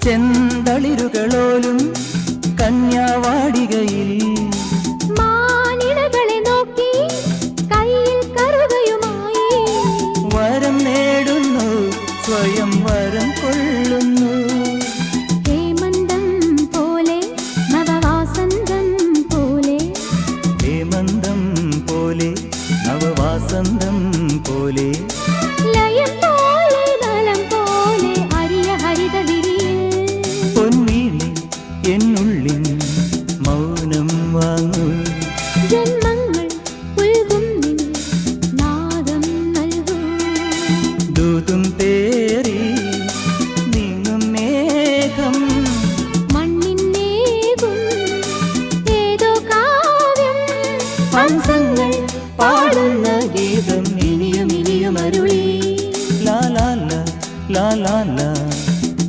ചെന്തളിരുകളോലും കന്യാവാടികയിൽ മാനിടകളെ നോക്കി കയ്യിൽ കറുകയുമായി വരം നേടുന്നു സ്വയം വരം കൊള്ളുന്നു ഹേമന്തം പോലെ നവവാസന്തം പോലെ ഹേമന്തം പോലെ നവവാസന്തം പോലെ ലയം പോലെ നലം പോലെ അരിയ ഹരിത വിരിയിൽ പൊന്നീളി എന്നുള്ളിൽ മൗനം വാങ്ങൂ ജന്മങ്ങൾ ഉൽകും നിൻ നാദം നൽകൂ ദൂതും തേറി നീങ്ങും മേഘം മണ്ണിന്നേകും ഏതോ കാവ്യം ഹംസങ്ങൾ പാടുന്ന ഗീതം ഇനിയും ഇനിയും അരുളി ലാ ലാ ലാ ലാ ലാ ലാ